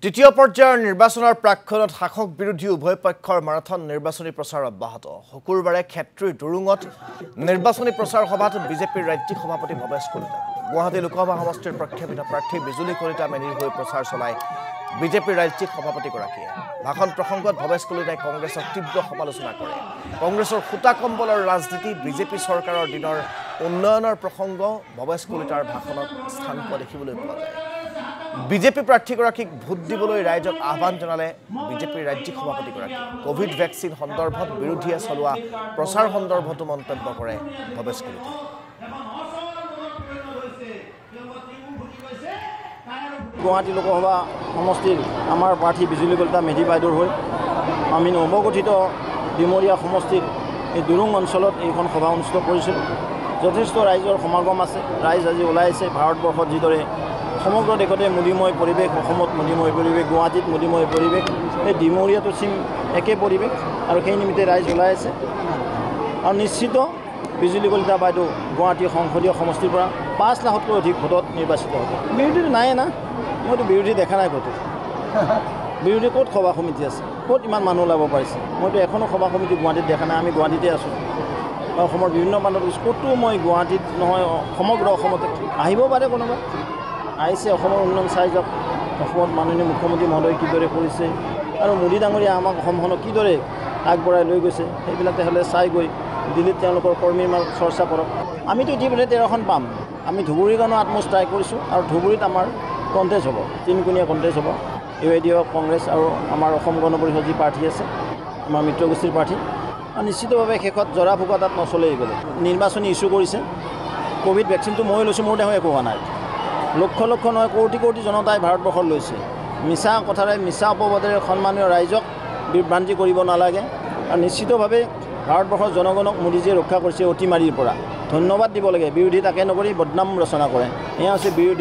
তৃতীয় পৰ্যায়ৰ নিৰ্বাচনৰ প্ৰাক্ষণত শাসক বিৰোধী উভয় পক্ষৰ মাৰাথন নিৰ্বাচনী প্ৰচাৰ অব্যাহত শুকুৰবাৰে ক্ষেত্ৰীৰ দুৰুঙত নিৰ্বাচনী প্ৰচাৰ সভাত বিজেপিৰ ৰাজ্যিক সভাপতি ভৱেশ কলিতা গুৱাহাটী লোকসভা সমষ্টিৰ প্ৰক্ষেপিত প্ৰাৰ্থী বিজুলী কলিতা মেনিৰ হৈ প্ৰচাৰ চলাই বিজেপিৰ ৰাজ্যিক সভাপতিগৰাকীয়ে ভাষণ প্ৰসংগত ভৱেশ কলিতাই কংগ্ৰেছক তীব্ৰ সমালোচনা কৰে কংগ্ৰেছৰ খুটা কম্বলৰ ৰাজনীতি বিজেপি চৰকাৰৰ দিনৰ উন্নয়নৰ প্ৰসংগ ভৱেশ কলিতাৰ ভাষণত স্থান পোৱা দেখিবলৈ পোৱা যায় বিজেপি প্ৰাৰ্থীগৰাকীক ভোট দিবলৈ ৰাইজক আহ্বান জনালে বিজেপিৰ ৰাজ্যিক সভাপতিগৰাকী কোভিড ভেকচিন সন্দৰ্ভত বিৰোধীয়ে চলোৱা প্ৰচাৰ সন্দৰ্ভতো মন্তব্য কৰে ভৱেশ কলিতাই গুৱাহাটী লোকসভা সমষ্টিৰ আমাৰ প্ৰাৰ্থী বিজুলী কলিতা মেধি বাইদেউৰ হৈ আমি নৱগঠিত ডিমৰীয়া সমষ্টিৰ এই দুৰুং অঞ্চলত এইখন সভা অনুষ্ঠিত কৰিছিলোঁ যথেষ্ট ৰাইজৰ সমাগম আছে ৰাইজ আজি ওলাই আহিছে ভাৰতবৰ্ষত যিদৰে সমগ্ৰ দেশতে মধুময় পৰিৱেশ অসমত মধুময় পৰিৱেশ গুৱাহাটীত মধুময় পৰিৱেশ এই ডিমৰীয়াটো চিম একে পৰিৱেশ আৰু সেই নিমিত্তে ৰাইজ ওলাই আছে আৰু নিশ্চিত বিজুলী কলিতা বাইদেউ গুৱাহাটী সংসদীয় সমষ্টিৰ পৰা 5 লাখতকৈ অধিক ভোটত নিৰ্বাচিত হ'ব বিৰোধীটো নাই না মইতো বিৰোধী দেখা নাই ক'তো বিৰোধী ক'ত সভা সমিতি আছে ক'ত ইমান মানুহ ওলাব পাৰিছে মইতো এখনো সভা সমিতি গুৱাহাটীত দেখা নাই আমি গুৱাহাটীতে আছোঁ অসমৰ বিভিন্ন প্ৰান্তত ক'তো মই গুৱাহাটীত নহয় সমগ্ৰ অসমতে আহিব পাৰে কোনোবা আহিছে অসমৰ উন্নয়ন চাই যাওক অসমত মাননীয় মুখ্যমন্ত্ৰী মহোদয় কিদৰে কৰিছে আৰু মোদী ডাঙৰীয়া আমাক অসমখনক কিদৰে আগবঢ়াই লৈ গৈছে সেইবিলাক তেতিয়াহ'লে চাই গৈ দিল্লীত তেওঁলোকৰ কৰ্মীৰ চৰ্চা কৰক আমিতো ইতিমধ্যে 13খন পাম আমি ধুবুৰীৰ কাৰণেও আত্মষ্ট ট্ৰাই কৰিছোঁ আৰু ধুবুৰীত আমাৰ কণ্টেষ্ট হ'ব তিনিকোণীয়া কণ্টেষ্ট হ'ব ইউআইডিএফ কংগ্ৰেছ আৰু আমাৰ অসম গণ পৰিষদ যি প্ৰাৰ্থী আছে আমাৰ মিত্ৰগোষ্ঠীৰ প্ৰাৰ্থী আৰু নিশ্চিতভাৱে শেষত জৰা ফুকা তাত নচলে এইবিলাক নিৰ্বাচনী ইছ্যু কৰিছে কোভিড ভেকচিনটো মই লৈছোঁ মোৰ দেহৰ একো হোৱা নাই লক্ষ লক্ষ নহয় কোটি কোটি জনতাই ভাৰতবৰ্ষত লৈছে মিছা কথাৰে মিছা অপবাদেৰে সন্মানীয় ৰাইজক বিভ্ৰান্তি কৰিব নালাগে আৰু নিশ্চিতভাৱে ভাৰতবৰ্ষৰ জনগণক মোদীজীয়ে ৰক্ষা কৰিছে অতিমাৰীৰ পৰা ধন্যবাদ দিব লাগে বিৰোধী তাকে নকৰি বদনাম ৰচনা কৰে এয়া হৈছে বিৰোধী